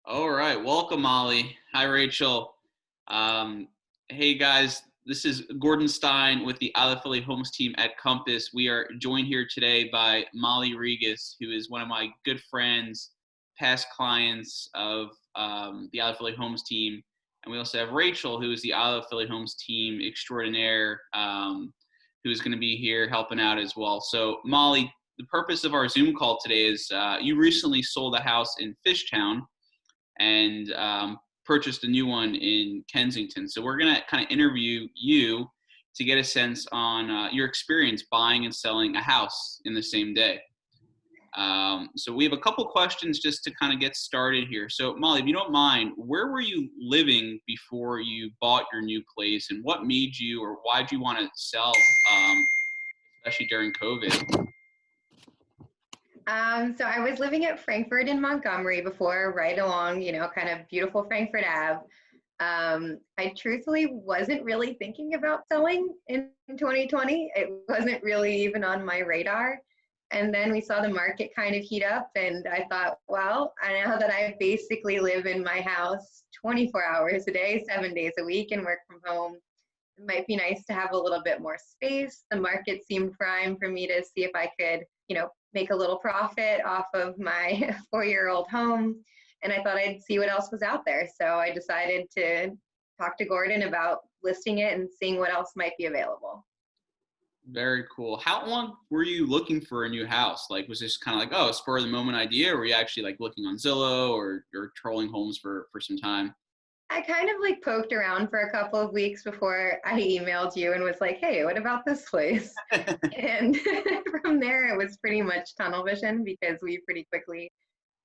All right, welcome, Molly. Hi, Rachel. Um, hey, guys, this is Gordon Stein with the Isle of Philly Homes team at Compass. We are joined here today by Molly Regis, who is one of my good friends, past clients of the Isle of Philly Homes team. And we also have Rachel, who is the Isle of Philly Homes team extraordinaire, who is going to be here helping out as well. So, Molly, the purpose of our Zoom call today is you recently sold a house in Fishtown and purchased a new one in Kensington. So we're going to kind of interview you to get a sense on your experience buying and selling a house in the same day. So we have a couple questions just to kind of get started here. So Molly, if you don't mind, where were you living before you bought your new place, and what made you, or why did you want to sell, especially during COVID? So I was living at Frankfurt in Montgomery before, right along, kind of beautiful Frankfurt Ave. I truthfully wasn't really thinking about selling in 2020. It wasn't really even on my radar. And then we saw the market kind of heat up, and I thought, well, now that I basically live in my house 24 hours a day, 7 days a week, and work from home, it might be nice to have a little bit more space. The market seemed prime for me to see if I could, make a little profit off of my 4-year-old home. And I thought I'd see what else was out there. So I decided to talk to Gordon about listing it and seeing what else might be available. Very cool. How long were you looking for a new house? Like, was this kind of like, oh, a spur of the moment idea, or were you actually like looking on Zillow or you're trolling homes for some time? I kind of like poked around for a couple of weeks before I emailed you and was like, hey, what about this place? And from there, it was pretty much tunnel vision because we pretty quickly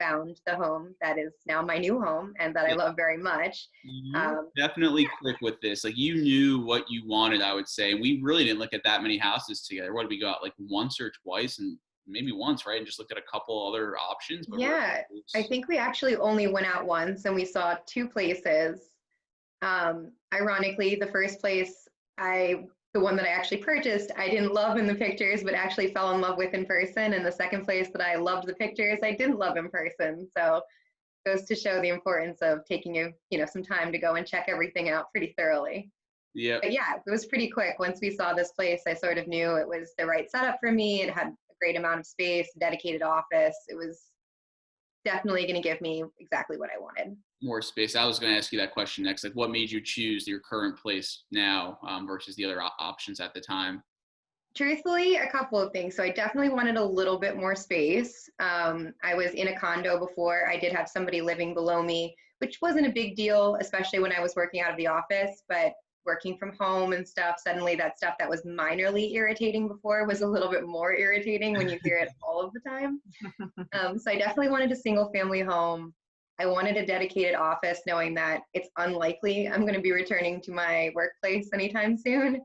found the home that is now my new home and that I Yeah, love very much. you were Um, definitely quick with this. Like, you knew what you wanted, I would say. We really didn't look at that many houses together. What did we go out like once or twice, and maybe once, right? And just looked at a couple other options, but really, yeah, it I was, think we actually only went out once and we saw two places. Ironically, the first place the one that I actually purchased, I didn't love in the pictures, but actually fell in love with in person. And the second place that I loved the pictures, I didn't love in person. So it goes to show the importance of taking some time to go and check everything out pretty thoroughly. yeah. But yeah, it was pretty quick. Once we saw this place, I sort of knew it was the right setup for me. It had a great amount of space, dedicated office. It was definitely going to give me exactly what I wanted. More space. I was going to ask you that question next. Like, what made you choose your current place now versus the other options at the time? Truthfully, a couple of things. So I definitely wanted a little bit more space. I was in a condo before. I did have somebody living below me, which wasn't a big deal, especially when I was working out of the office. But working from home and stuff, suddenly that stuff that was minorly irritating before was a little bit more irritating when you hear it all of the time. So I definitely wanted a single family home. I wanted a dedicated office, knowing that it's unlikely I'm going to be returning to my workplace anytime soon.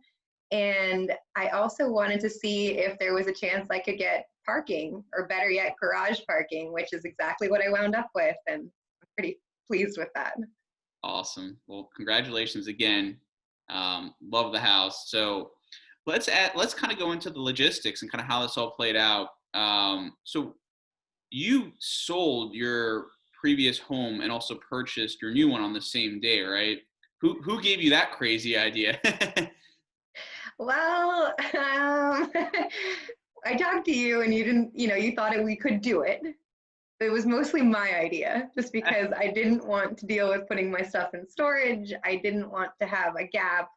And I also wanted to see if there was a chance I could get parking, or better yet, garage parking, which is exactly what I wound up with. And I'm pretty pleased with that. Awesome. Well, congratulations again. Love the house. So let's kind of go into the logistics and kind of how this all played out. So you sold your previous home and also purchased your new one on the same day, right? Who gave you that crazy idea? Well, I talked to you and you didn't, you thought we could do it. It was mostly my idea, just because I didn't want to deal with putting my stuff in storage. I didn't want to have a gap,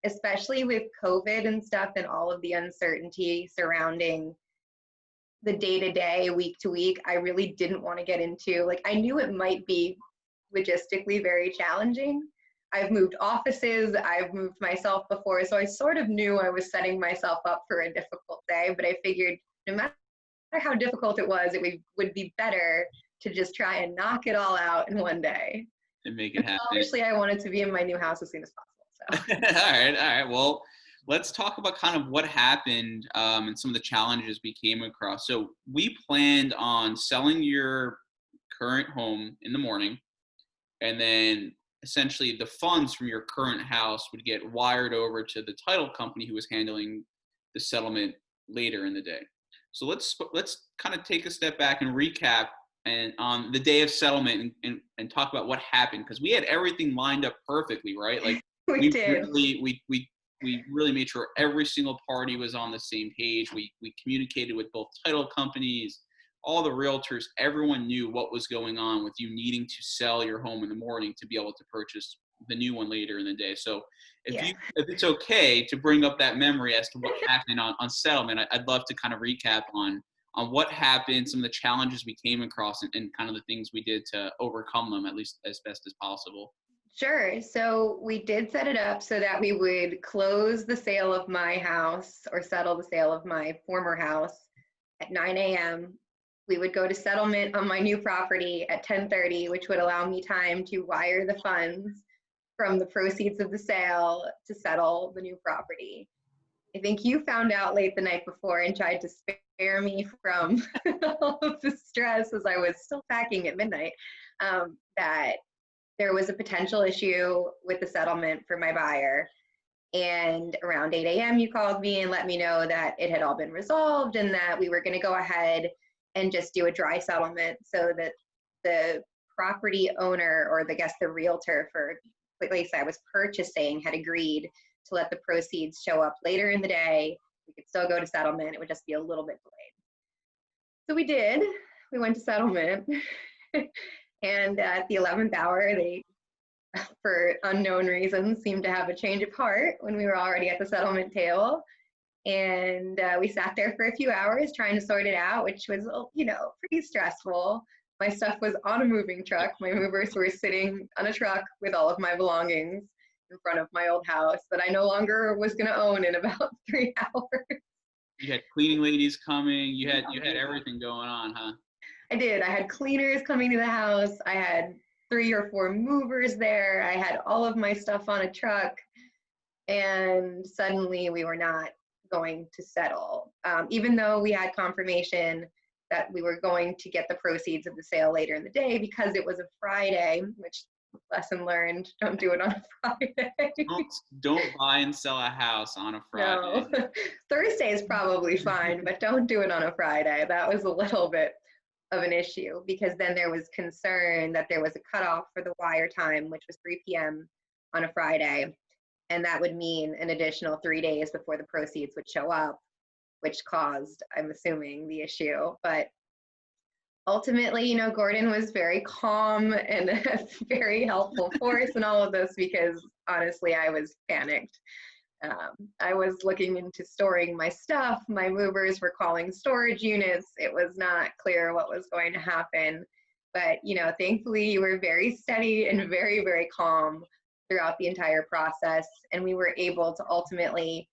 especially with COVID and stuff and all of the uncertainty surrounding the day to day, week to week. I really didn't want to get into, like, I knew it might be logistically very challenging. I've moved offices, I've moved myself before, so I sort of knew I was setting myself up for a difficult day, but I figured no matter how difficult it was, would be better to just try and knock it all out in one day. And make it happen. Obviously, I wanted to be in my new house as soon as All possible. right, all right. Well, let's talk about kind of what happened and some of the challenges we came across. So we planned on selling your current home in the morning, and then essentially the funds from your current house would get wired over to the title company who was handling the settlement later in the day. So let's kind of take a step back and recap and on the day of settlement and talk about what happened, because we had everything lined up perfectly, right? Like We did. we really made sure every single party was on the same page. We communicated with both title companies, all the realtors. Everyone knew what was going on with you needing to sell your home in the morning to be able to purchase the new one later in the day. So Yeah. if it's okay to bring up that memory as to what happened on settlement, I'd love to kind of recap on what happened, some of the challenges we came across, and kind of the things we did to overcome them, at least as best as possible. Sure. So we did set it up so that we would close the sale of my house or settle the sale of my former house at 9 a.m. We would go to settlement on my new property at 10:30, which would allow me time to wire the funds from the proceeds of the sale to settle the new property. I think you found out late the night before and tried to spare me from all of the stress as I was still packing at midnight, that there was a potential issue with the settlement for my buyer. And around 8 a.m., you called me and let me know that it had all been resolved and that we were going to go ahead and just do a dry settlement so that the property owner, or I guess the realtor for the place I was purchasing, had agreed to let the proceeds show up later in the day. We could still go to settlement. It would just be a little bit delayed. So we did. We went to settlement. And at the 11th hour, they, for unknown reasons, seemed to have a change of heart when we were already at the settlement table. And we sat there for a few hours trying to sort it out, which was, pretty stressful. My stuff was on a moving truck. My movers were sitting on a truck with all of my belongings in front of my old house that I no longer was going to own in about 3 hours. You had cleaning ladies coming. You had everything going on, huh? I did. I had cleaners coming to the house. I had 3 or 4 movers there. I had all of my stuff on a truck. And suddenly we were not going to settle. Even though we had confirmation that we were going to get the proceeds of the sale later in the day, because it was a Friday, which, lesson learned, don't do it on a Friday. Don't buy and sell a house on a Friday. No. Thursday is probably fine, but don't do it on a Friday. That was a little bit of an issue, because then there was concern that there was a cutoff for the wire time, which was 3 p.m. on a Friday. And that would mean an additional 3 days before the proceeds would show up, which caused, I'm assuming, the issue. But ultimately, Gordon was very calm and a very helpful force in all of this, because honestly, I was panicked. I was looking into storing my stuff. My movers were calling storage units. It was not clear what was going to happen. But, thankfully, you were very steady and very, very calm throughout the entire process. And we were able to ultimately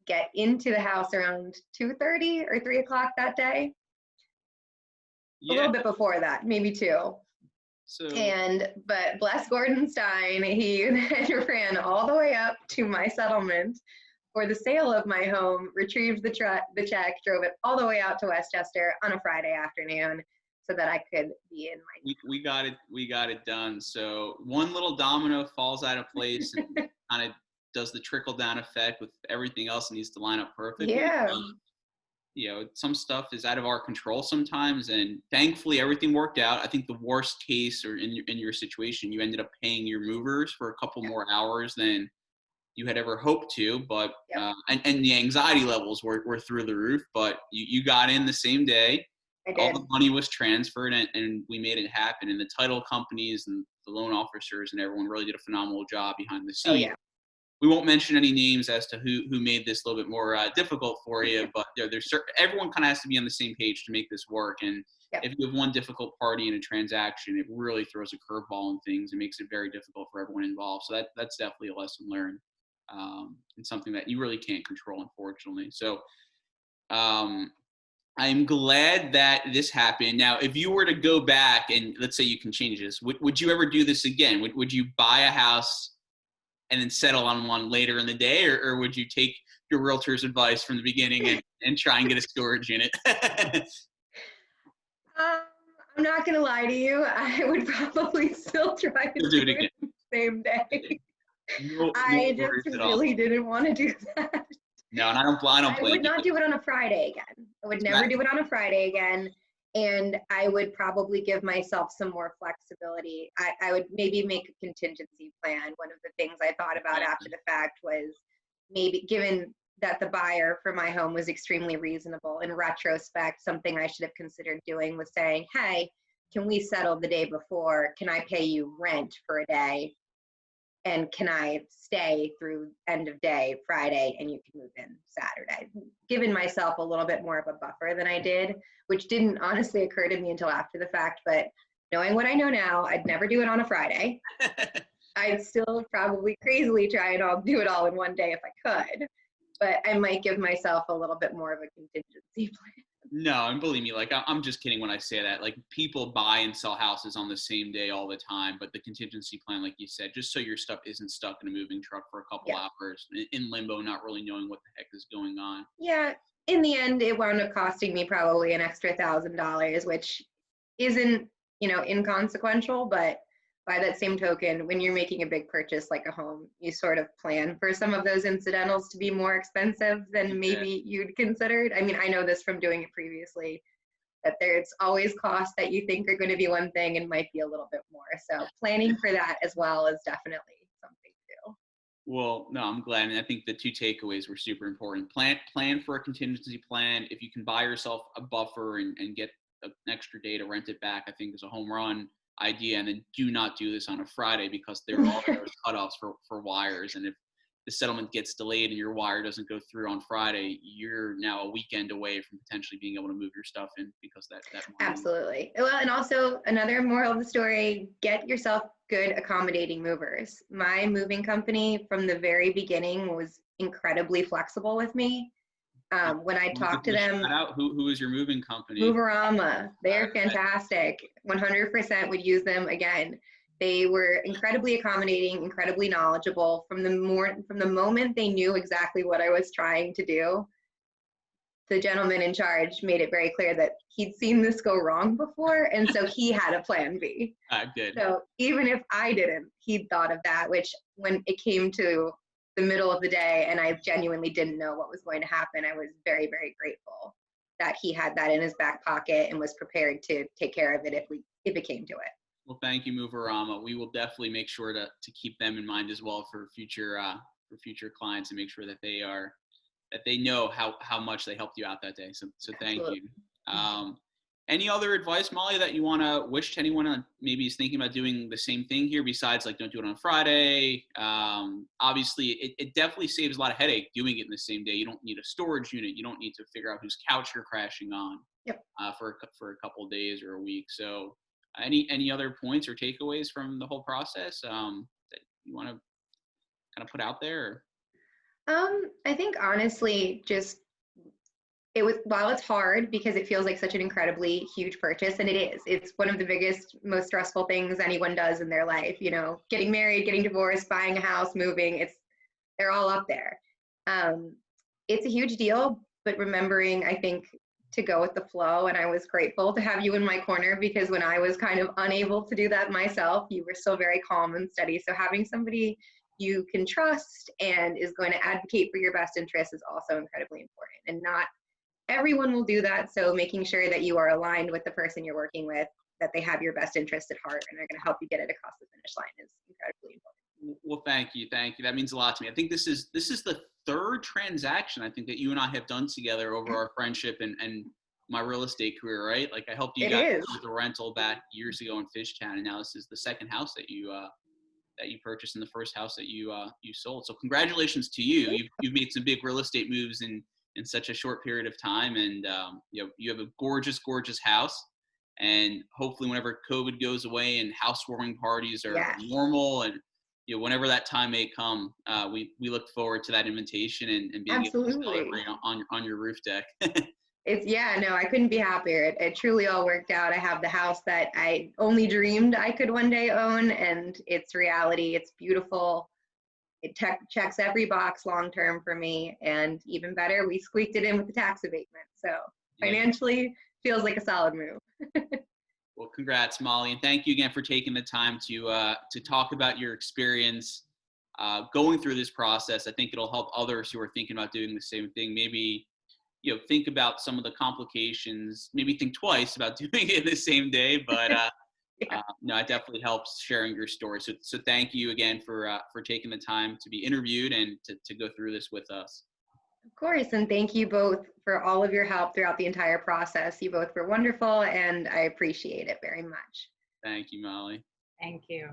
get into the house around 2:30 or 3 o'clock that day. Yeah. A little bit before that, maybe 2. So, But bless Gordon Stein, he ran all the way up to my settlement for the sale of my home, retrieved the check, drove it all the way out to Westchester on a Friday afternoon so that I could be in my. We got it done. So one little domino falls out of place and kind of does the trickle down effect with everything else that needs to line up perfectly. Yeah. Some stuff is out of our control sometimes, and thankfully everything worked out. I think the worst case, or in your situation, you ended up paying your movers for a couple more hours than you had ever hoped to, but and the anxiety levels were through the roof, but you got in the same day. I did. All the money was transferred, and we made it happen. And the title companies and the loan officers and everyone really did a phenomenal job behind the scenes. Oh, yeah. We won't mention any names as to who made this a little bit more difficult for you, but everyone kind of has to be on the same page to make this work. And if you have one difficult party in a transaction, it really throws a curveball in things and makes it very difficult for everyone involved. So that's definitely a lesson learned, and something that you really can't control, unfortunately. So I'm glad that this happened. Now, if you were to go back and let's say you can change this, would you ever do this again? Would you buy a house and then settle on one later in the day, or would you take your realtor's advice from the beginning and try and get a storage unit? I'm not going to lie to you. I would probably still try to do it again the same day. I just really didn't want to do that. No, and I don't blame you. I would not do it on a Friday again. I would never do it on a Friday again. And I would probably give myself some more flexibility. I would maybe make a contingency plan. One of the things I thought about after the fact was maybe, given that the buyer for my home was extremely reasonable, in retrospect, something I should have considered doing was saying, hey, can we settle the day before? Can I pay you rent for a day? And can I stay through end of day Friday and you can move in Saturday? Giving myself a little bit more of a buffer than I did, which didn't honestly occur to me until after the fact, but knowing what I know now, I'd never do it on a Friday. I'd still probably crazily try and I'll do it all in one day if I could, but I might give myself a little bit more of a contingency plan. No, and believe me, like I'm just kidding when I say that. Like people buy and sell houses on the same day all the time, but the contingency plan, like you said, just so your stuff isn't stuck in a moving truck for a couple hours in limbo, not really knowing what the heck is going on. Yeah, in the end, it wound up costing me probably an extra $1,000, which isn't, inconsequential, but by that same token, when you're making a big purchase like a home, you sort of plan for some of those incidentals to be more expensive than maybe you'd considered. I mean, I know this from doing it previously, that there's always costs that you think are going to be one thing and might be a little bit more. So planning for that as well is definitely something to do. Well, no, I'm glad. And I think the two takeaways were super important. Plan for a contingency plan. If you can buy yourself a buffer and get an extra day to rent it back, I think is a home run idea. And then do not do this on a Friday because there are those cutoffs for wires. And if the settlement gets delayed and your wire doesn't go through on Friday, you're now a weekend away from potentially being able to move your stuff in because that Absolutely. Well, and also another moral of the story, get yourself good accommodating movers. My moving company from the very beginning was incredibly flexible with me. When I talked to them, who is your moving company? Moverama, they're fantastic. 100% would use them again. They were incredibly accommodating, incredibly knowledgeable. From the moment they knew exactly what I was trying to do, the gentleman in charge made it very clear that he'd seen this go wrong before, and so he had a plan B. Good. So even if I didn't, he'd thought of that, which when it came to the middle of the day and I genuinely didn't know what was going to happen, I was very, very grateful that he had that in his back pocket and was prepared to take care of it if it came to it. Well, thank you, Moverama. We will definitely make sure to keep them in mind as well for future clients and make sure that they know how much they helped you out that day. So thank you. Any other advice, Molly, that you want to wish to anyone on maybe is thinking about doing the same thing here besides like don't do it on Friday? Obviously, it definitely saves a lot of headache doing it in the same day. You don't need a storage unit. You don't need to figure out whose couch you're crashing on for a couple of days or a week. So any other points or takeaways from the whole process that you want to kind of put out there? I think honestly, while it's hard because it feels like such an incredibly huge purchase, and it's one of the biggest, most stressful things anyone does in their life, getting married, getting divorced, buying a house, moving, they're all up there. It's a huge deal, but remembering, I think, to go with the flow. And I was grateful to have you in my corner because when I was kind of unable to do that myself, you were still very calm and steady. So having somebody you can trust and is going to advocate for your best interests is also incredibly important. And not everyone will do that. So making sure that you are aligned with the person you're working with, that they have your best interest at heart and are going to help you get it across the finish line is incredibly important. Well, thank you. That means a lot to me. I think this is the third transaction I think that you and I have done together over our friendship and my real estate career, right? Like I helped you guys with a rental back years ago in Fishtown, and now this is the second house that you purchased and the first house that you sold. So congratulations to you. You've made some big real estate moves in such a short period of time, and you have a gorgeous house. And hopefully, whenever COVID goes away and housewarming parties are normal, and whenever that time may come, we look forward to that invitation and being able to celebrate on your roof deck. I couldn't be happier. It truly all worked out. I have the house that I only dreamed I could one day own, and it's reality. It's beautiful. It checks every box long-term for me, and even better, we squeaked it in with the tax abatement. So financially, feels like a solid move. Well, congrats, Molly, and thank you again for taking the time to talk about your experience going through this process. I think it'll help others who are thinking about doing the same thing. Maybe think about some of the complications, maybe think twice about doing it the same day. But Yeah. no, it definitely helps sharing your story. So thank you again for taking the time to be interviewed and to go through this with us. Of course, and thank you both for all of your help throughout the entire process. You both were wonderful, and I appreciate it very much. Thank you, Molly. Thank you.